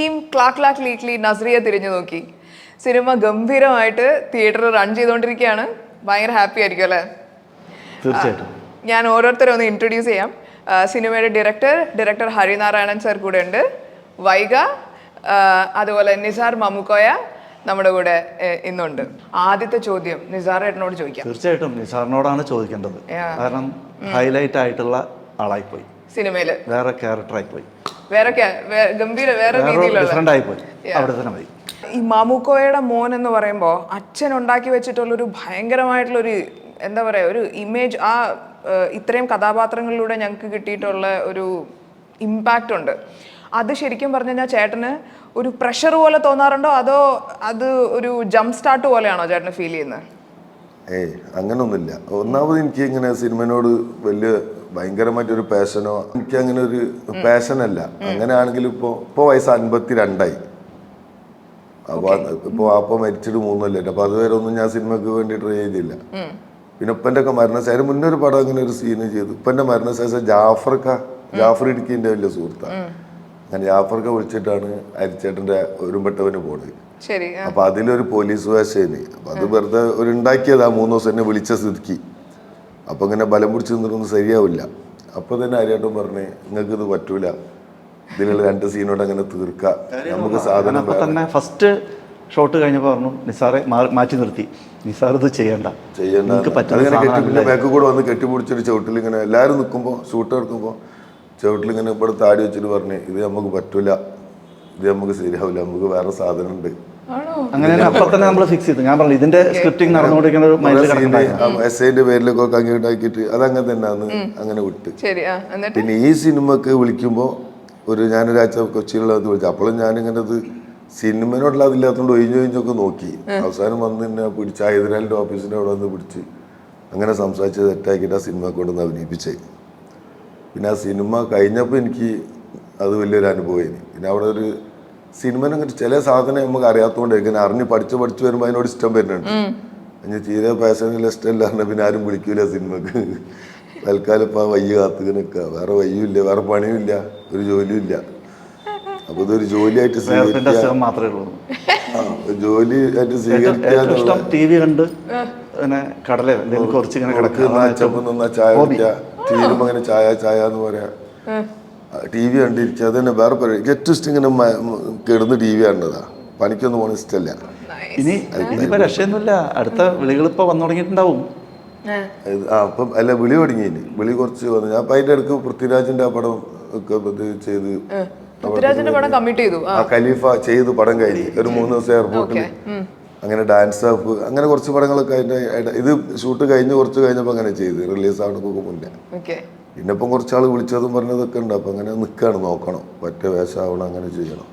Team cloak cloak ലീക്ലി Nazriya തിരിഞ്ഞു നോക്കി. Cinema ഗംഭീരമായിട്ട് തിയേറ്ററിൽ റൺ ചെയ്തുകൊണ്ടിരിക്കുകയാണ്. ഭയങ്കര ഹാപ്പി ആയിരിക്കും അല്ലേ? തീർച്ചയായിട്ടും. ഞാൻ ഓരോരുത്തരെ ഒന്ന് ഇൻട്രൊഡ്യൂസ് ചെയ്യാം. സിനിമയുടെ ഡയറക്ടർ ഹരിനാരായണൻ സർ കൂടെ ഉണ്ട്. വൈഗ, അതുപോലെ നിസാർ മമുക്കോയ നമ്മുടെ കൂടെ ഇന്നുണ്ട്. ആദ്യത്തെ ചോദ്യം നിസാർ ഏട്ടനോട് ചോദിക്കാം. തീർച്ചയായിട്ടും നിസാറിനോടാണ് ചോദിക്കേണ്ടത്. കാരണം ഹൈലൈറ്റ് ആയിട്ടുള്ള ആളായിപ്പോയി സിനിമയില്, വേറെ ക്യാരക്ടറായി പോയി, വേറെ രീതിയിലുള്ള ആയിപ്പോയി. അവിടെ തന്നെ മതി. ഈ മാമുക്കോയുടെ മോൻ എന്ന് പറയുമ്പോൾ അച്ഛൻ ഉണ്ടാക്കി വെച്ചിട്ടുള്ളൊരു ഭയങ്കരമായിട്ടുള്ളൊരു എന്താ പറയുക, ഒരു ഇമേജ്, ആ ഇത്രയും കഥാപാത്രങ്ങളിലൂടെ ഞങ്ങൾക്ക് കിട്ടിയിട്ടുള്ള ഒരു ഇമ്പാക്റ്റ് ഉണ്ട്. അത് ശരിക്കും പറഞ്ഞു കഴിഞ്ഞാൽ ചേട്ടന് ഒരു പ്രഷർ പോലെ തോന്നാറുണ്ടോ, അതോ അത് ഒരു ജംപ് സ്റ്റാർട്ട് പോലെയാണോ ചേട്ടന് ഫീൽ ചെയ്യുന്നത്? അങ്ങനൊന്നുമില്ല. ഒന്നാമത് എനിക്ക് ഇങ്ങനെ സിനിമയോട് വലിയ ഭയങ്കരമായിട്ടൊരു പാഷനോ, എനിക്ക് അങ്ങനെ ഒരു പാഷനല്ല. അങ്ങനെയാണെങ്കിൽ ഇപ്പോൾ വയസ്സ് 52 അപ്പോൾ മരിച്ചിട്ട് 3 കൊല്ലം. അപ്പൊ അതുവരെ ഒന്നും ഞാൻ സിനിമക്ക് വേണ്ടി ട്രൈ ചെയ്തില്ല. പിന്നെ ഉപ്പൻ്റെ ഒക്കെ മരണശേഷം മുന്നേ ഒരു പടം അങ്ങനെ ഒരു സീന് ചെയ്തു. ഉപ്പൻ്റെ മരണശേഷം ജാഫർ ഇടുക്കിന്റെ വലിയ സുഹൃത്താണ്. അങ്ങനെ ജാഫർക്ക് വിളിച്ചിട്ടാണ് അരിച്ചേട്ടന്റെ ഒരുമ്പെട്ടവന് പോണത്. അപ്പൊ അതിലൊരു പോലീസ് വേഷേന്. അപ്പൊ അത് വെറുതെ ഒരു ഉണ്ടാക്കിയതാ. 3 ദിവസം എന്നെ വിളിച്ച സ്ഥിതിക്ക്. അപ്പൊ ഇങ്ങനെ ബലം പിടിച്ച് നിന്നിട്ടൊന്നും ശരിയാവില്ല. അപ്പൊ തന്നെ അരിയേട്ടൻ പറഞ്ഞ്, നിങ്ങൾക്ക് ഇത് പറ്റൂല, ഇതിലുള്ള 2 സീനോട് അങ്ങനെ തീർക്കാം, നമുക്ക് സാധനം. ഫസ്റ്റ് ഷോട്ട് കഴിഞ്ഞപ്പോൾ പറഞ്ഞു നിസാറെ മാറ്റി നിർത്തി, നിസാർ ഇത് ചെയ്യണ്ട. പിന്നെ ബാക്ക് കൂടെ വന്ന് കെട്ടിപ്പിടിച്ചൊരു ചവിട്ടിൽ ഇങ്ങനെ എല്ലാവരും നിൽക്കുമ്പോൾ, ഷൂട്ട് എടുക്കുമ്പോൾ ചവിട്ടിലിങ്ങനെ ഇവിടെ താടി വെച്ചിട്ട് പറഞ്ഞ്, ഇത് നമുക്ക് പറ്റൂല, ഇത് നമുക്ക് ശരിയാവില്ല, നമുക്ക് വേറെ സാധനം ഉണ്ട്. അങ്ങനെ അപ്പൊ തന്നെ നമ്മൾ ഫിക്സ് ചെയ്തു. ഞാൻ പറഞ്ഞു ഇതിന്റെ സ്ക്രിപ്റ്റിംഗ് നടന്നുകൊണ്ടിരിക്കുന്ന എസ്ഐന്റെ പേരിലൊക്കെ അങ്ങോട്ടാക്കിയിട്ട് അതങ്ങനെ തന്നെയാണ് അങ്ങനെ വിട്ട്. പിന്നെ ഈ സിനിമക്ക് വിളിക്കുമ്പോൾ ഞാനൊരാഴ്ച കൊച്ചിയിലുള്ളത് വിളിച്ചു. അപ്പോഴും ഞാനിങ്ങനെ അത് സിനിമയോടുള്ള അതില്ലാത്തതുകൊണ്ട് ഒഴിഞ്ഞൊക്കെ നോക്കി. അവസാനം വന്ന് എന്നെ പിടിച്ച് ഹൈദരാലിന്റെ ഓഫീസിന്റെ അവിടെ വന്ന് പിടിച്ച് അങ്ങനെ സംസാരിച്ച് സെറ്റാക്കിയിട്ട് ആ സിനിമ കൊണ്ടുവന്ന് അഭിനയിപ്പിച്ചേ. പിന്നെ ആ സിനിമ കഴിഞ്ഞപ്പോൾ എനിക്ക് അത് വലിയൊരു അനുഭവമായിരുന്നു. പിന്നെ അവിടെ ഒരു സിനിമനെ ചില സാധനം നമുക്ക് അറിയാത്തതുകൊണ്ട് ഇങ്ങനെ അറിഞ്ഞ് പഠിച്ച് വരുമ്പോൾ അതിനോട് ഇഷ്ടം വരുന്നുണ്ട്. അതിന് തീരെ പാഷനില്ല, ഇഷ്ടമില്ല പറഞ്ഞാൽ പിന്നെ ആരും വിളിക്കൂല സിനിമക്ക്. തൽക്കാലം ഇപ്പം വയ്യ കാത്തുക നിൽക്കുക, വേറെ വയ്യുമില്ല, വേറെ പണിയുമില്ല, ഒരു ജോലിയും ഇല്ല. അപ്പൊ ഇതൊരു ജോലിയായിട്ട് ജോലിയായിട്ട് സ്വീകരിക്കുക. ടി വി കണ്ട് കടല കുറച്ച് ചായ കുടിക്കുക, തീരുമ്പോ അങ്ങനെ ചായ എന്ന് പറയാ, ടി വി കണ്ടിരിക്കുക. അത് തന്നെ വേറെ പരിപാടി. ഏറ്റവും ഇഷ്ടം ഇങ്ങനെ കിടന്ന് ടി വി കാണുന്നതാ. പണിക്കൊന്നും പോകണ ഇഷ്ടമല്ല. ഇനിയിപ്പോ രക്ഷയൊന്നുമില്ല, അടുത്ത വിളികൾ ഇപ്പൊ വന്നു തുടങ്ങിയിട്ടുണ്ടാവും. അപ്പം അല്ല, വിളി തുടങ്ങിയില്ല. വിളി കുറച്ച് വന്നു. ഞാൻ അപ്പം അതിന്റെ അടുക്ക് പൃഥ്വിരാജിന്റെ ആ പടം ഒക്കെ ചെയ്ത്, ഖലീഫ ചെയ്തു, പടം കഴിഞ്ഞ് ഒരു 3 ദിവസം എയർപോർട്ടിൽ അങ്ങനെ ഡാൻസ് ഓഫ്, അങ്ങനെ കുറച്ച് പടങ്ങളൊക്കെ അതിന്റെ ഇത് ഷൂട്ട് കഴിഞ്ഞ് കുറച്ച് കഴിഞ്ഞപ്പോൾ അങ്ങനെ ചെയ്ത് റിലീസ് ആവണക്കൊക്കെ മുന്നേ. പിന്നെ ഇപ്പം കുറച്ചാൾ വിളിച്ചതും പറഞ്ഞതൊക്കെ ഉണ്ട്. അപ്പം അങ്ങനെ നിൽക്കുകയാണ്, നോക്കണം, പറ്റ വേഷമാവണം, അങ്ങനെ ചെയ്യണം.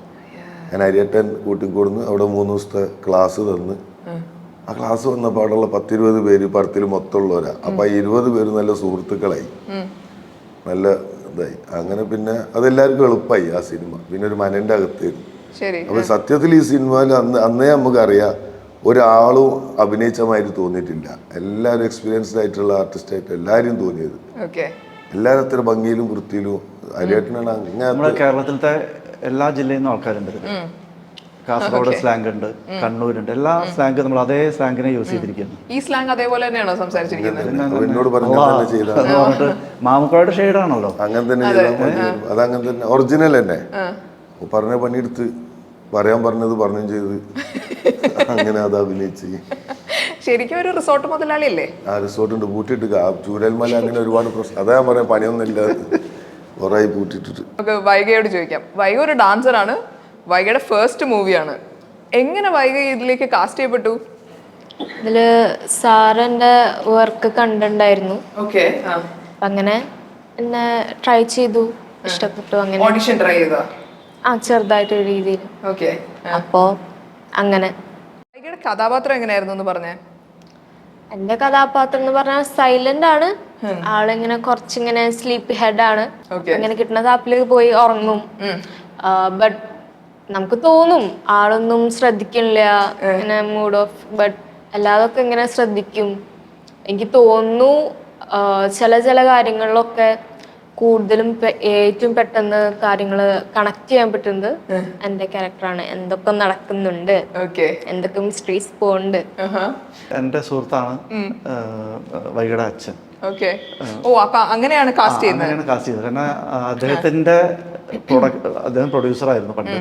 ഞാൻ അരിയട്ടൻ കൂട്ടിക്കൊടുന്ന് അവിടെ 3 ദിവസത്തെ ക്ലാസ് തന്ന്. ആ ക്ലാസ് വന്നപ്പോൾ അവിടെയുള്ള 10-20 പേര് പടത്തിൽ മൊത്തമുള്ളവരാ. അപ്പം 20 പേര് നല്ല സുഹൃത്തുക്കളായി, നല്ല ഇതായി. അങ്ങനെ പിന്നെ അതെല്ലാവർക്കും എളുപ്പമായി ആ സിനിമ. പിന്നെ ഒരു മനന്റെ അകത്തായിരുന്നു. അപ്പൊ സത്യത്തിൽ ഈ സിനിമയിൽ അന്നേ നമുക്കറിയാം, ഒരാളും അഭിനയിച്ച മാതിരി തോന്നിയിട്ടില്ല. എല്ലാവരും എക്സ്പീരിയൻസ്ഡ് ആയിട്ടുള്ള ആർട്ടിസ്റ്റായിട്ട് എല്ലാവരും തോന്നിയത്. എല്ലാവരും അത്ര ഭംഗിയിലും വൃത്തിയിലും. അരിയേട്ടനാണ് അങ്ങനെ കേരളത്തിലത്തെ എല്ലാ ജില്ലയിൽ നിന്നും ആൾക്കാരുണ്ട്. കാസർഗോഡ് സ്ലാങ് ഉണ്ട്, കണ്ണൂരുണ്ട്. എല്ലാ സ്ലാങ് നമ്മൾ അതേ സ്ലാങ്ങിനെ യൂസ് ചെയ്തിരിക്കുന്നു. ഈ സ്ലാങ് അതേപോലെ തന്നെയാണോ സംസാരിച്ചിരിക്കുന്നത്? എന്നോട് പറഞ്ഞിട്ട് മാമുക്കോയുടെ ഷെയ്ഡാണല്ലോ. അങ്ങനെ തന്നെ അതങ്ങനെ തന്നെ ഒറിജിനൽ തന്നെ. പറഞ്ഞ പണിയെടുത്ത് പറയാൻ പറഞ്ഞത് പറഞ്ഞും ചെയ്ത് അങ്ങനെ അത് അഭിനയിച്ച്. ശരിക്കും ഒരു റിസോർട്ട് മുതലാളിയല്ലേ? ആ റിസോർട്ട് ഉണ്ട്, പൂട്ടിയിട്ട് ചൂരൽമല, അങ്ങനെ ഒരുപാട് പ്രശ്നം. അതാ പറയാം, പണിയൊന്നുമില്ല, കുറേ പൂട്ടിട്ടിട്ട്. വൈഗയോട് ചോദിക്കാം. വൈഗ ഒരു ഡാൻസറാണ്, വൈഗയുടെ ഫസ്റ്റ് മൂവിയാണ്. എങ്ങനെ വൈഗ ഇതിലേക്ക് കാസ്റ്റ് ചെയ്യപ്പെട്ടു? ഇതില് സാറിന്റെ വർക്ക് കണ്ടിട്ടുണ്ടായിരുന്നു. അങ്ങനെ എന്നെ ട്രൈ ചെയ്തു, ഇഷ്ടപ്പെട്ടു. അങ്ങനെ ഓഡിഷൻ ട്രൈ ചെയ്തോ? ചെറുതായിട്ടൊരു രീതിയിൽ. അപ്പോ അങ്ങനെ. വൈഗയുടെ കഥാപാത്രം എങ്ങനെയായിരുന്നു എന്ന് പറഞ്ഞേ? എന്റെ കഥാപാത്രം എന്ന് പറഞ്ഞാൽ സൈലന്റ് ആണ്. ആളിങ്ങനെ കുറച്ചിങ്ങനെ സ്ലീപ്പി ഹെഡ് ആണ്. അങ്ങനെ കിട്ടുന്ന താപ്പിലേക്ക് പോയി ഉറങ്ങും. ബട്ട് നമുക്ക് തോന്നും ആളൊന്നും ശ്രദ്ധിക്കണില്ല, ഇങ്ങനെ മൂഡ് ഓഫ്. ബട്ട് എല്ലാതൊക്കെ ഇങ്ങനെ ശ്രദ്ധിക്കും. എനിക്ക് തോന്നുന്നു ചില കാര്യങ്ങളിലൊക്കെ കൂടുതലും ഏറ്റവും പെട്ടെന്ന് കാര്യങ്ങൾ കണക്ട് ചെയ്യാൻ പറ്റുന്നത് എന്റെ ക്യാരക്ടറാണ്. എന്തൊക്കെ നടക്കുന്നുണ്ട്, എന്തൊക്കെ മിസ്റ്ററീസ് പോകുന്നുണ്ട്. എൻ്റെ സുഹൃത്താണ് വൈഗയുടെ അച്ഛൻ. അപ്പൊ അങ്ങനെയാണ് കാസ്റ്റ് ചെയ്യുന്നത്. അങ്ങനെയാണ് കാസ്റ്റ് ചെയ്തത്. കാരണം അദ്ദേഹത്തിന്റെ അദ്ദേഹം പ്രൊഡ്യൂസറായിരുന്നു പണ്ട്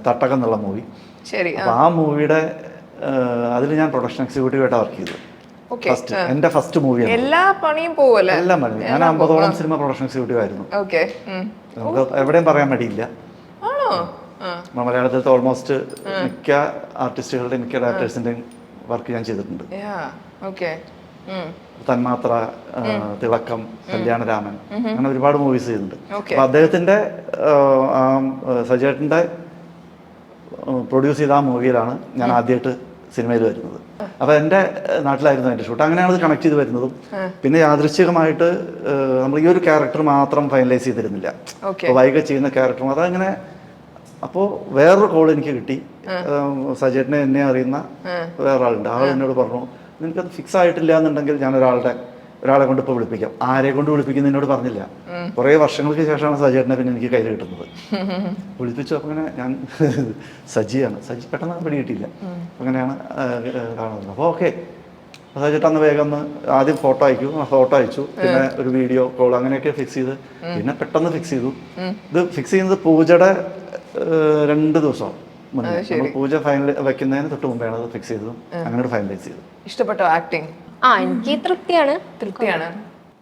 തട്ടകം എന്നുള്ള മൂവി. ശരി. അപ്പൊ ആ മൂവിയുടെ അതിൽ ഞാൻ പ്രൊഡക്ഷൻ എക്സിക്യൂട്ടീവ് ആയിട്ട് വർക്ക് ചെയ്തു. എന്റെ ഫസ്റ്റ് മൂവിയാണ്. എല്ലാ പണിയും പോവല്ലേ? എല്ലാം പണി. ഞാൻ 50ഓളം സിനിമ പ്രൊഡക്ഷൻ എക്സിക്യൂട്ടീവ് ആയിരുന്നു. നമുക്ക് എവിടെയും പറയാൻ മടിയില്ല. മലയാളത്തിലത്തെ ഓൾമോസ്റ്റ് മിക്ക ആർട്ടിസ്റ്റുകളുടെയും മിക്ക ഡയറക്ടേഴ്സിന്റെയും വർക്ക് ഞാൻ ചെയ്തിട്ടുണ്ട്. തന്മാത്ര, തിളക്കം, കല്യാണരാമൻ, അങ്ങനെ ഒരുപാട് മൂവീസ് ചെയ്തിട്ടുണ്ട്. അപ്പൊ അദ്ദേഹത്തിന്റെ സജേട്ടന്റെ പ്രൊഡ്യൂസ് ചെയ്ത ആ മൂവിയിലാണ് ഞാൻ ആദ്യമായിട്ട് സിനിമയിൽ വരുന്നത്. അപ്പൊ എൻ്റെ നാട്ടിലായിരുന്നു അതിന്റെ ഷൂട്ട്. അങ്ങനെയാണ് അത് കണക്ട് ചെയ്ത് വരുന്നതും. പിന്നെ യാദൃശ്ചികമായിട്ട് നമ്മൾ ഈ ഒരു ക്യാരക്ടർ മാത്രം ഫൈനലൈസ് ചെയ്തിരുന്നില്ല. വൈഗ ചെയ്യുന്ന ക്യാരക്ടർ അതങ്ങനെ. അപ്പോൾ വേറൊരു കോൾ എനിക്ക് കിട്ടി. സജേട്ടനെ എന്നെ അറിയുന്ന വേറൊരാളുണ്ട്. ആൾ എന്നോട് പറഞ്ഞു, നിനക്കത് ഫിക്സ് ആയിട്ടില്ല എന്നുണ്ടെങ്കിൽ ഞാൻ ഒരാളെ കൊണ്ട് ഇപ്പോൾ വിളിപ്പിക്കാം. ആരെ കൊണ്ട് വിളിപ്പിക്കുന്ന എന്നോട് പറഞ്ഞില്ല. കുറേ വർഷങ്ങൾക്ക് ശേഷമാണ് സജേട്ടനെ പിന്നെ എനിക്ക് കയ്യിൽ കിട്ടുന്നത്. വിളിപ്പിച്ചു. അപ്പോൾ അങ്ങനെ ഞാൻ സജിയാണ്. സജി പെട്ടെന്ന് പിടി കിട്ടിയില്ല. അങ്ങനെയാണ് കാണുന്നത്. അപ്പോൾ ഓക്കെ, സജേട്ടൻ അന്ന് വേഗം ഒന്ന് ആദ്യം ഫോട്ടോ അയച്ചു. ഫോട്ടോ അയച്ചു, പിന്നെ ഒരു വീഡിയോ കോൾ, അങ്ങനെയൊക്കെ ഫിക്സ് ചെയ്ത് പിന്നെ പെട്ടെന്ന് ഫിക്സ് ചെയ്തു. ഇത് ഫിക്സ് ചെയ്യുന്നത് പൂജയുടെ 2 ദിവസം മുന്നേ. നമ്മൾ പൂജ ഫൈനൽ വെക്കുന്നതിന് തൊട്ട് മുമ്പാണ് അത് ഫിക്സ് ചെയ്തത്. അങ്ങനെ ഫൈനലൈസ് ചെയ്തു. ഇഷ്ടപ്പെട്ടോ ആക്ടിങ്? എനിക്ക് തൃപ്തിയാണ്.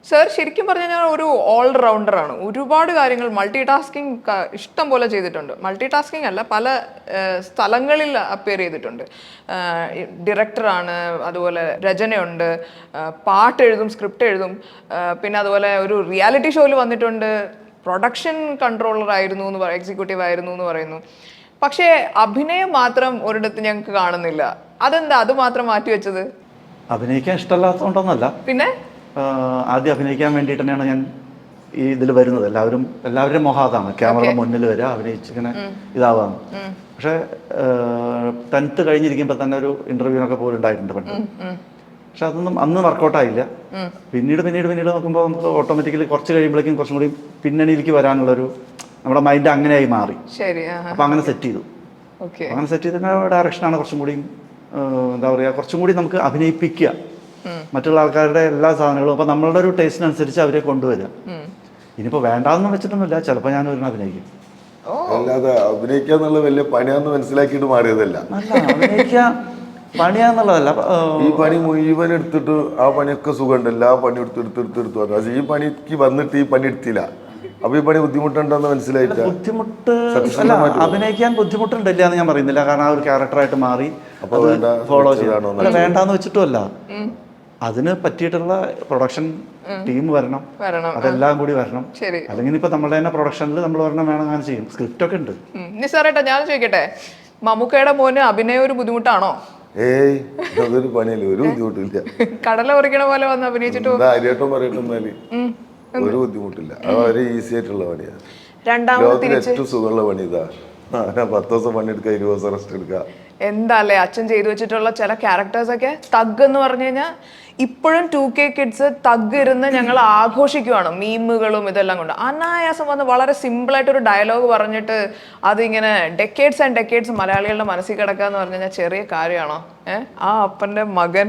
സർ ശരിക്കും പറഞ്ഞു കഴിഞ്ഞാൽ ഒരു ഓൾറൗണ്ടർ ആണ്. ഒരുപാട് കാര്യങ്ങൾ മൾട്ടി ടാസ്കിങ് ഇഷ്ടം പോലെ ചെയ്തിട്ടുണ്ട്. മൾട്ടി ടാസ്കിങ് അല്ല, പല സ്ഥലങ്ങളിൽ അപ്പിയർ ചെയ്തിട്ടുണ്ട്. ഡയറക്ടറാണ്, അതുപോലെ രചനയുണ്ട്, പാട്ട് എഴുതും, സ്ക്രിപ്റ്റ് എഴുതും, പിന്നെ അതുപോലെ ഒരു റിയാലിറ്റി ഷോയിൽ വന്നിട്ടുണ്ട്, പ്രൊഡക്ഷൻ കൺട്രോളർ ആയിരുന്നു എന്ന് എക്സിക്യൂട്ടീവ് ആയിരുന്നു എന്ന് പറയുന്നു. പക്ഷേ അഭിനയം മാത്രം ഒരിടത്ത് ഞങ്ങൾക്ക് കാണുന്നില്ല. അതെന്താ അത് മാത്രം മാറ്റിവെച്ചത്? അഭിനയിക്കാൻ ഇഷ്ടമല്ലാത്തതുകൊണ്ടൊന്നല്ല. പിന്നെ ആദ്യം അഭിനയിക്കാൻ വേണ്ടിയിട്ട് തന്നെയാണ് ഞാൻ ഈ ഇതിൽ വരുന്നത്. എല്ലാവരും മൊഹാതാണ് ക്യാമറ മുന്നിൽ വരിക, അഭിനയിച്ചിങ്ങനെ ഇതാവാന്ന്. പക്ഷെ 10th കഴിഞ്ഞിരിക്കുമ്പോൾ തന്നെ ഒരു ഇന്റർവ്യൂവിനൊക്കെ പോലുണ്ടായിട്ടുണ്ട് പണ്ട്. പക്ഷെ അതൊന്നും അന്ന് വർക്കൗട്ടായില്ല. പിന്നീട് നോക്കുമ്പോൾ നമുക്ക് ഓട്ടോമാറ്റിക്കലി കുറച്ച് കഴിയുമ്പോഴേക്കും കുറച്ചും കൂടി പിന്നണിയിലേക്ക് വരാനുള്ളൊരു നമ്മുടെ മൈൻഡ് അങ്ങനെയായി മാറി. അപ്പൊ അങ്ങനെ സെറ്റ് ചെയ്തു. അങ്ങനെ സെറ്റ് ചെയ്തതിന്റെ ഡയറക്ഷനാണ് കുറച്ചും കൂടി എന്താ പറയുക, കുറച്ചും കൂടി നമുക്ക് അഭിനയിപ്പിക്കുക മറ്റുള്ള ആൾക്കാരുടെ എല്ലാ സാധനങ്ങളും. അപ്പൊ നമ്മളുടെ ഒരു ടേസ്റ്റിനനുസരിച്ച് അവരെ കൊണ്ടുവരിക. ഇനിയിപ്പോ വേണ്ടാന്ന് വെച്ചിട്ടൊന്നുമില്ല, ചിലപ്പോൾ ഞാൻ ഒരു അഭിനയിക്കും. അല്ലാതെ അഭിനയിക്കാന്നുള്ള വലിയ പണിയാന്ന് മനസ്സിലാക്കിയിട്ട് മാറിയതല്ല. അഭിനയിക്കാൻ പണിയാന്നുള്ളതല്ല. ഈ പണി മുഴുവൻ എടുത്തിട്ട് ആ പണിയൊക്കെ സുഖമുണ്ടല്ല, ആ പണി എടുത്തു പക്ഷെ ഈ പണിക്ക് വന്നിട്ട് ഈ പണി എടുത്തില്ല. അപ്പൊ ഈ പണി ബുദ്ധിമുട്ടുണ്ടെന്ന് മനസ്സിലായില്ല. ബുദ്ധിമുട്ട് അല്ല, അഭിനയിക്കാൻ ബുദ്ധിമുട്ടുണ്ടില്ല എന്ന് ഞാൻ പറയുന്നില്ല. കാരണം ആ ഒരു ക്യാരക്ടറായിട്ട് മാറി ഫോളോ ചെയ്യാനോ വേണ്ടാന്ന് വെച്ചിട്ടുമല്ല. അതിന് പറ്റിയിട്ടുള്ള പ്രൊഡക്ഷൻ ടീം വരണം, അതെല്ലാം കൂടി വരണം. അല്ലെങ്കിൽ ഇപ്പൊ നമ്മുടെ തന്നെ പ്രൊഡക്ഷനിൽ നമ്മൾ വരണം, വേണം, അങ്ങനെ ചെയ്യും. സ്ക്രിപ്റ്റ് ഒക്കെ ഉണ്ട്. നിസാറേട്ടാ ഞാൻ ചോദിക്കട്ടെ, മമ്മൂക്കയുടെ മോന് അഭിനയം ഒരു ബുദ്ധിമുട്ടാണോ? ഏയ് അതൊരു പണിയല്ലേ, ഒരു ബുദ്ധിമുട്ടില്ല. കടല ഉറിക്കണ പോലെ വന്ന് അഭിനയിച്ചിട്ട് ഒരു ബുദ്ധിമുട്ടില്ല. അത് വളരെ ഈസി ആയിട്ടുള്ള പണിയാണ്. രണ്ടാമത് ഏറ്റവും സുഖമുള്ള പണി ഇതാ. 10 ദിവസം പണിയെടുക്കുക, 20 ദിവസം റെസ്റ്റ് എടുക്കുക. എന്താല്ലേ അച്ഛൻ ചെയ്തു വെച്ചിട്ടുള്ള ചില ക്യാരക്ടേഴ്സ് ഒക്കെ. തഗ് എന്ന് പറഞ്ഞു കഴിഞ്ഞാൽ ഇപ്പോഴും 2K കിഡ്സ് തഗ് ഇരുന്ന് ഞങ്ങൾ ആഘോഷിക്കുവാണ്, മീമുകളും ഇതെല്ലാം കൊണ്ട്. അനായാസം വന്ന് വളരെ സിമ്പിളായിട്ടൊരു ഡയലോഗ് പറഞ്ഞിട്ട് അതിങ്ങനെ ഡെക്കേഡ്സ് ആൻഡ് ഡെക്കേഡ്സ് മലയാളികളുടെ മനസ്സിൽ കിടക്കുക എന്ന് പറഞ്ഞു കഴിഞ്ഞാൽ ചെറിയ കാര്യമാണോ? ആ അപ്പൻ്റെ മകൻ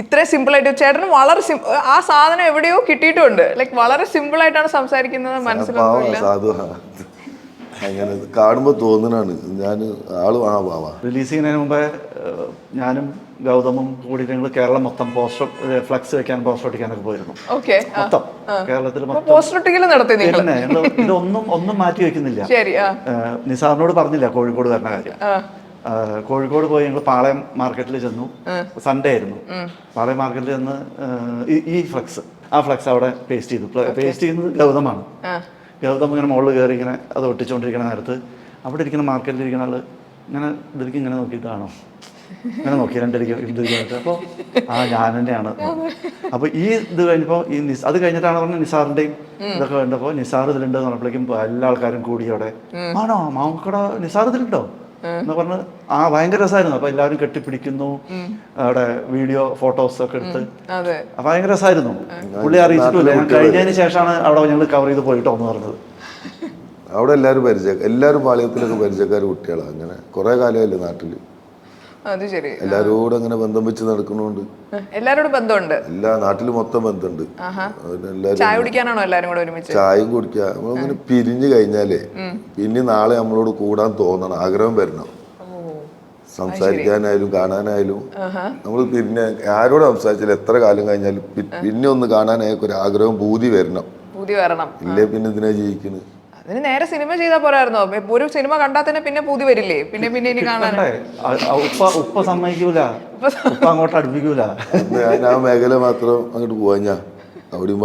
ഇത്രയും സിമ്പിളായിട്ട്, ചേട്ടന് വളരെ ആ സാധനം എവിടെയോ കിട്ടിയിട്ടുണ്ട്. ലൈക്ക് വളരെ സിമ്പിളായിട്ടാണ് സംസാരിക്കുന്നത്, മനസ്സിലാവില്ല. അങ്ങനെ കാണുമ്പോൾ തോന്നുന്നതാണ് ഞാൻ ആള് റിലീസ് ചെയ്യുന്നതിന് മുമ്പേ ഞാനും ഗൗതമും കൂടി ഞങ്ങൾ കേരളം മൊത്തം പോസ്റ്റർ ഫ്ലക്സ് വെക്കാൻ, പോസ്റ്റർ ഒട്ടിക്കാനൊക്കെ പോയിരുന്നു. മൊത്തം കേരളത്തിൽ ഇതൊന്നും മാറ്റി വെക്കുന്നില്ല. നിസാറിനോട് പറഞ്ഞില്ല കോഴിക്കോട് വരുന്ന കാര്യം. കോഴിക്കോട് പോയി ഞങ്ങൾ പാളയം മാർക്കറ്റിൽ ചെന്നു. സൺഡേ ആയിരുന്നു. പാളയം മാർക്കറ്റിൽ ചെന്ന് ഈ ഫ്ലക്സ്, ആ ഫ്ലക്സ് അവിടെ പേസ്റ്റ് ചെയ്തു. പേസ്റ്റ് ചെയ്യുന്നത് ഗൗതമാണ്. ഗൗതം ഇങ്ങനെ മുകളിൽ കയറി ഇങ്ങനെ അത് ഒട്ടിച്ചുകൊണ്ടിരിക്കുന്ന നേരത്ത് അവിടെ ഇരിക്കുന്ന മാർക്കറ്റിലിരിക്കുന്ന ആള് ഇങ്ങനെ ഇതിലേക്ക് ഇങ്ങനെ നോക്കിയിട്ടാണോ, ഇങ്ങനെ നോക്കി രണ്ടിരിക്കും. അപ്പോൾ ഞാൻ തന്നെയാണ്. അപ്പോൾ ഈ ഇത് കഴിഞ്ഞപ്പോൾ അത് കഴിഞ്ഞിട്ടാണ് പറഞ്ഞത് നിസാറിൻ്റെയും ഇതൊക്കെ കണ്ടപ്പോൾ നിസാർ ഇതിലുണ്ട് പറഞ്ഞപ്പോഴേക്കും എല്ലാ ആൾക്കാരും കൂടി അവിടെ, ആണോ മാമക്കട നിസാർ ഇതിലുണ്ടോ, എന്ന് പറഞ്ഞ് ഭയങ്കര രസമായിരുന്നു. അപ്പൊ എല്ലാവരും കെട്ടിപ്പിടിക്കുന്നു, അവിടെ വീഡിയോ ഫോട്ടോസ് ഒക്കെ എടുത്ത് ഭയങ്കര രസമായിരുന്നു. പുള്ളി അറിയിച്ചിട്ടില്ല, ഞാൻ കഴിഞ്ഞതിന് ശേഷമാണ് അവിടെ ഞങ്ങൾ കവർ ചെയ്ത് പോയിട്ടോ എന്ന് പറഞ്ഞത്. അവിടെ എല്ലാവരും പാളയത്തിലൊക്കെ പരിചയക്കാർ കുട്ടികളാണ്. അങ്ങനെ കുറെ കാലമല്ലേ നാട്ടില്, എല്ലാരോടും അങ്ങനെ ബന്ധം വെച്ച് നടക്കുന്നോണ്ട് എല്ലാരോടും ബന്ധമുണ്ട്. എല്ലാ നാട്ടില് മൊത്തം ബന്ധമുണ്ട്. ചായയും കുടിക്കുക. നമ്മളിങ്ങനെ പിരിഞ്ഞു കഴിഞ്ഞാലേ പിന്നെ നാളെ നമ്മളോട് കൂടാൻ തോന്നണം, ആഗ്രഹം വരണം. സംസാരിക്കാനായാലും കാണാനായാലും നമ്മൾ പിന്നെ ആരോട് സംസാരിച്ചാലും എത്ര കാലം കഴിഞ്ഞാലും പിന്നെ ഒന്ന് കാണാനായൊക്കെ ഒരു ആഗ്രഹം പൂതി വരണം. ഇല്ലേ പിന്നെ ഇതിനെ ജീവിക്കുന്നത്. അതിന് നേരെ സിനിമ ചെയ്താൽ പോരായിരുന്നോ? ഒരു സിനിമ കണ്ടാൽ തന്നെ പിന്നെ പൂതി വരില്ലേ, പിന്നെ ഇനി കാണാൻ. ഉപ്പ സമ്മതിക്കൂല, ഉപ്പ അങ്ങോട്ട് അടുപ്പിക്കൂല. ആ മേഖല മാത്രം അങ്ങോട്ട് പോവാ. ഞാൻ അവിടെയും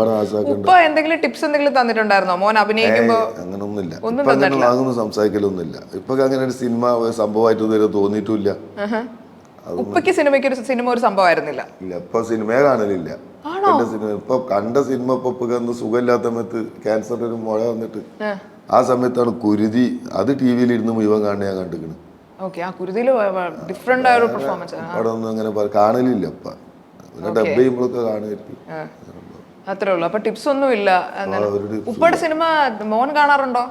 ഉപ്പ എന്തെങ്കിലും ടിപ്സ് എന്തെങ്കിലും തന്നിട്ടുണ്ടായിരുന്നോ മോൻ അഭിനയിക്കുമ്പോ? അങ്ങനൊന്നുമില്ല. ഇപ്പൊ അങ്ങനെ വാങ്ങുന്ന സംസാരിക്കലൊന്നുമില്ല. ഇപ്പൊ അങ്ങനെ ഒരു സിനിമ സംഭവമായിട്ട് ഇതുവരെ തോന്നിയിട്ടില്ല. ഉപ്പയ്ക്ക് സിനിമയ്ക്ക് ഒരു സിനിമ ഒരു സംഭവമായിരുന്നില്ല. ഇല്ല, ഇപ്പൊ സിനിമയെ കാണലില്ല. ഇപ്പൊ കണ്ട സിനിമ ഇപ്പൊ സുഖമില്ലാത്ത സമയത്ത് ക്യാൻസറിന്റെ ഒരു മുഴ വന്നിട്ട് ആ സമയത്താണ് കുരുതി. അത് ടി-വിയിൽ ഇരുന്ന് മുഴുവൻ കാണുന്ന ഞാൻ കണ്ടിരിക്കുന്നു. അവിടെ ഒന്നും അങ്ങനെ കാണലില്ല. ഇപ്പൊ ഡബ് ചെയ്യുമ്പോഴൊക്കെ കാണുമായിരിക്കും. അത്രേ ഉള്ളൂ. അപ്പൊ ടിപ്സ് ഒന്നും ഇല്ല. ഉപ്പയുടെ സിനിമ മോൻ കാണാറുണ്ടോ?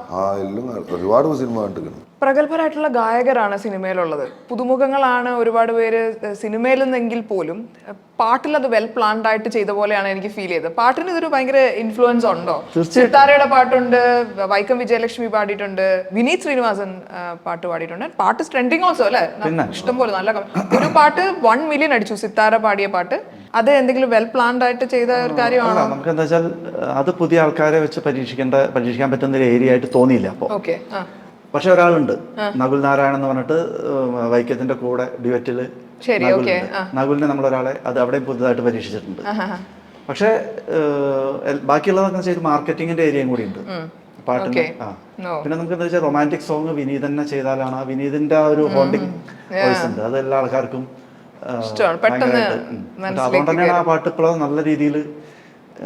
എല്ലാം ഒരുപാട് സിനിമ കണ്ടിരിക്കുന്നു. പ്രഗത്ഭരായിട്ടുള്ള ഗായകരാണ് സിനിമയിലുള്ളത്, പുതുമുഖങ്ങളാണ് ഒരുപാട് പേര് സിനിമയിൽ നിന്നെങ്കിൽ പോലും പാട്ടിൽ അത് വെൽ പ്ലാൻഡ് ആയിട്ട് ചെയ്ത പോലെയാണ് എനിക്ക് ഫീൽ ചെയ്തത്. പാട്ടിന് ഇതൊരു ഭയങ്കര ഇൻഫ്ലുവൻസ് ഉണ്ടോ? സിത്താരയുടെ പാട്ടുണ്ട്, വൈക്കം വിജയലക്ഷ്മി പാടിയിട്ടുണ്ട്, വിനീത് ശ്രീനിവാസൻ പാട്ട് പാടിയിട്ടുണ്ട്. പാട്ട് ട്രെൻഡിങ് ഓൾസോ അല്ലേ, ഇഷ്ടംപോലെ നല്ല ഒരു പാട്ട് 1 മില്യൺ അടിച്ചു സിത്താര പാടിയ പാട്ട്. അത് എന്തെങ്കിലും വെൽ പ്ലാൻഡ് ആയിട്ട് ചെയ്ത ഒരു കാര്യമാണോ? നമുക്ക് എന്താ വെച്ചാൽ അത് പുതിയ ആൾക്കാരെ വെച്ച് പരീക്ഷിക്കാൻ പറ്റുന്ന ഒരു ഏരിയ ആയിട്ട് തോന്നിയില്ല. അപ്പോൾ പക്ഷെ ഒരാളുണ്ട്, നകുൽ നാരായണൻ എന്ന് പറഞ്ഞിട്ട് വൈക്കത്തിന്റെ കൂടെ ഡ്യുവറ്റില് നകുലിനെ നമ്മളൊരാളെ അത് അവിടെയും പുതുതായിട്ട് പരീക്ഷിച്ചിട്ടുണ്ട്. പക്ഷെ ബാക്കിയുള്ളതൊക്കെ ചെയ്ത് മാർക്കറ്റിങ്ങിന്റെ ഏരിയയും കൂടി ഉണ്ട് പാട്ടിന്. പിന്നെ നമുക്ക് എന്താ വെച്ചാൽ റൊമാൻറ്റിക് സോങ് വിനീത് തന്നെ ചെയ്താലാണ് ആ വിനീതിന്റെ ആ ഒരു ഹോണ്ടിങ് വോയിസ് ഉണ്ട്, അത് എല്ലാ ആൾക്കാർക്കും അതുകൊണ്ട് തന്നെയാണ് ആ പാട്ട് ഇപ്പോഴും നല്ല രീതിയിൽ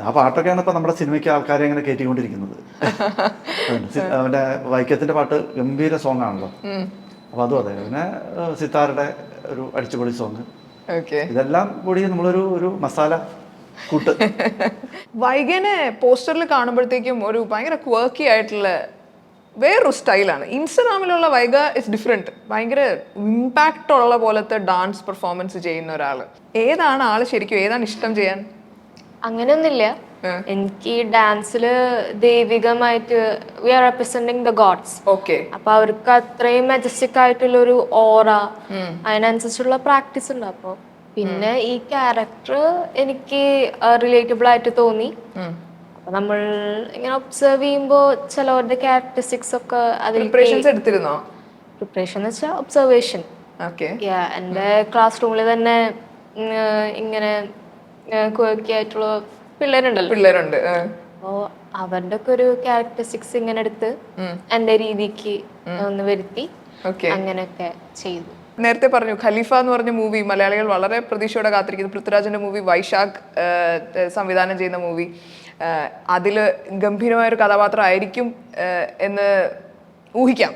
ആ പാട്ടൊക്കെയാണ് ഇപ്പൊ നമ്മുടെ സിനിമയ്ക്ക് ആൾക്കാരെ അങ്ങനെ കയറ്റിക്കൊണ്ടിരിക്കുന്നത്. അവന്റെ വൈക്കത്തിന്റെ പാട്ട് ഗംഭീര സോങ് ആണല്ലോ. അപ്പൊ അതും അതെ. പിന്നെ സിത്താരുടെ ഒരു അടിച്ചുപൊളി സോങ്, ഇതെല്ലാം കൂടി നമ്മളൊരു മസാല കൂട്ട്. വൈഗനെ പോസ്റ്ററിൽ കാണുമ്പോഴത്തേക്കും ഒരു ഭയങ്കര ക്വർക്കി ആയിട്ടുള്ള വേറൊരു സ്റ്റൈലാണ്. ഇൻസ്റ്റഗ്രാമിലുള്ള വൈഗ ഇസ് ഡിഫറെന്റ്, ഭയങ്കര ഇമ്പാക്റ്റ് ഉള്ള പോലത്തെ ഡാൻസ് പെർഫോമൻസ് ചെയ്യുന്ന ഒരാള്. ഏതാണ് ആള് ശരിക്കും, ഏതാണ് ഇഷ്ടം ചെയ്യാൻ? അങ്ങനെയൊന്നുമില്ല. എനിക്ക് ഡാൻസില് ദൈവികമായിട്ട് we are representing the gods. അപ്പൊ അവർക്ക് അത്രയും മെജസ്റ്റിക് ആയിട്ടുള്ള ഒരു ഓറ, അതിനനുസരിച്ചുള്ള പ്രാക്ടീസ് ഉണ്ട്. അപ്പൊ പിന്നെ ഈ ക്യാരക്ടർ എനിക്ക് റിലേറ്റബിൾ ആയിട്ട് തോന്നി. അപ്പൊ നമ്മൾ ഇങ്ങനെ ഒബ്സർവ് ചെയ്യുമ്പോ ചിലവരുടെ ക്യാരക്ടറിസ്റ്റിക്സ് ഒക്കെ എടുത്തിരുന്നോ? പ്രിപ്പറേഷൻ എന്ന് വെച്ചാൽ ഒബ്സർവേഷൻ. എന്റെ ക്ലാസ് റൂമിൽ തന്നെ ഇങ്ങനെ ആയിട്ടുള്ള പിള്ളേരുണ്ട്. അപ്പോ അവരുടെ ഒക്കെ ഒരു ക്യാരക്ടറിസ്റ്റിക്സ് ഇങ്ങനെ എടുത്ത് എന്റെ രീതിക്ക് ഒന്ന് വരുത്തി അങ്ങനെയൊക്കെ ചെയ്തു. നേരത്തെ പറഞ്ഞു ഖലീഫ എന്ന് പറഞ്ഞ മൂവി മലയാളികൾ വളരെ പ്രതീക്ഷയോടെ കാത്തിരിക്കുന്നു. പൃഥ്വിരാജിന്റെ മൂവി, വൈശാഖ് സംവിധാനം ചെയ്യുന്ന മൂവി. അതില് ഗംഭീരമായൊരു കഥാപാത്രം ആയിരിക്കും എന്ന് ഊഹിക്കാം.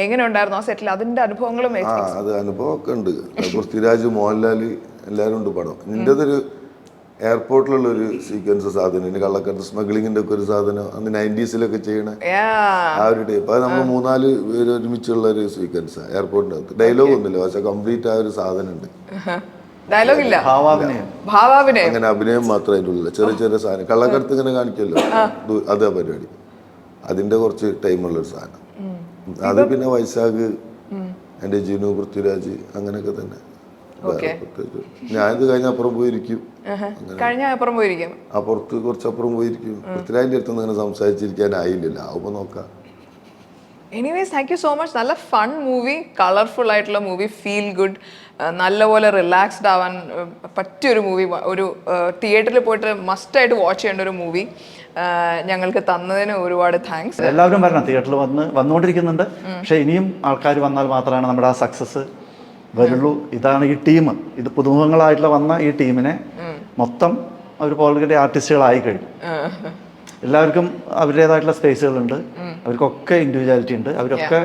എങ്ങനെ ഉണ്ടായിരുന്നു ആ സെറ്റിൽ അതിന്റെ അനുഭവങ്ങളും? അത് അനുഭവമൊക്കെ ഉണ്ട്. പൃഥ്വിരാജ്, മോഹൻലാൽ എല്ലാവരും ഉണ്ട് പടം. നിന്റേതൊരു എയർപോർട്ടിലുള്ള ഒരു സീക്വൻസ് സാധനം, ഇനി കള്ളക്കടത്ത് സ്മഗ്ലിങ്ങിന്റെ ഒക്കെ ഒരു സാധനം അന്ന് 90s ചെയ്യണ ആ ഒരു ടൈപ്പ്. അത് നമ്മൾ 3-4 പേര് ഒരുമിച്ചുള്ള ഒരു സീക്വൻസ് എയർപോർട്ടിന്റെ അകത്ത്. ഡയലോഗ് ഒന്നുമില്ല, പക്ഷെ കംപ്ലീറ്റ് ആ ഒരു സാധനം ഉണ്ട്. അങ്ങനെ അഭിനയം മാത്രം അതിൻ്റെ ഉള്ളിൽ ചെറിയ ചെറിയ സാധനം. കള്ളക്കടത്ത് ഇങ്ങനെ കാണിക്കല്ലോ, അതാ പരിപാടി. അതിന്റെ കുറച്ച് ടൈമുള്ളൊരു സാധനം. അത് പിന്നെ വൈശാഖ്, എന്റെ ജിനു, പൃഥ്വിരാജ്, അങ്ങനെയൊക്കെ തന്നെ. ഞാനിത് കഴിഞ്ഞ അപ്പുറം പോയിരിക്കും, അപ്പുറത്ത് കുറച്ചപ്പുറം പോയിരിക്കും. പൃഥ്വിരാജിന്റെ അടുത്ത് അങ്ങനെ സംസാരിച്ചിരിക്കാനായില്ലല്ലോ, ആവുമ്പോ നോക്കാം. Anyways thank you so much. നല്ല ഫൺ മൂവി, കളർഫുൾ ആയിട്ടുള്ള മൂവി, ഫീൽ ഗുഡ്, നല്ലപോലെ റിലാക്സ്ഡ് ആവാൻ പറ്റിയൊരു മൂവി, ഒരു തിയേറ്ററിൽ പോയിട്ട് മസ്റ്റായിട്ട് വാച്ച് ചെയ്യേണ്ട ഒരു മൂവി ഞങ്ങൾക്ക് തന്നതിന് ഒരുപാട് താങ്ക്സ്. എല്ലാവരും വരണം, തിയേറ്ററിൽ വന്നുകൊണ്ടിരിക്കുന്നുണ്ട്. പക്ഷെ ഇനിയും ആൾക്കാർ വന്നാൽ മാത്രമാണ് നമ്മുടെ ആ സക്സസ് വരുള്ളൂ. ഇതാണ് ഈ ടീം, ഇത് പുതുമുഖങ്ങളായിട്ടുള്ള വന്ന ഈ ടീമിനെ മൊത്തം അവർ ഓൾറെഡി ആർട്ടിസ്റ്റുകളായി കഴിഞ്ഞു. എല്ലാവർക്കും അവരുടേതായിട്ടുള്ള സ്പേസുകളുണ്ട്, അവർക്കൊക്കെ ഇൻഡിവിജ്വാലിറ്റി ഉണ്ട്, അവരൊക്കെ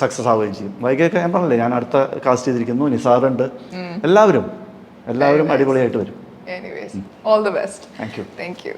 സക്സസ് ആവുകയും ചെയ്യും. വൈകിയൊക്കെ ഞാൻ പറഞ്ഞില്ലേ, ഞാൻ അടുത്ത കാസ്റ്റ് ചെയ്തിരിക്കുന്നു, നിസാറുണ്ട്, എല്ലാവരും അടിപൊളിയായിട്ട് വരും. Anyways all the best. Thank you. Thank you.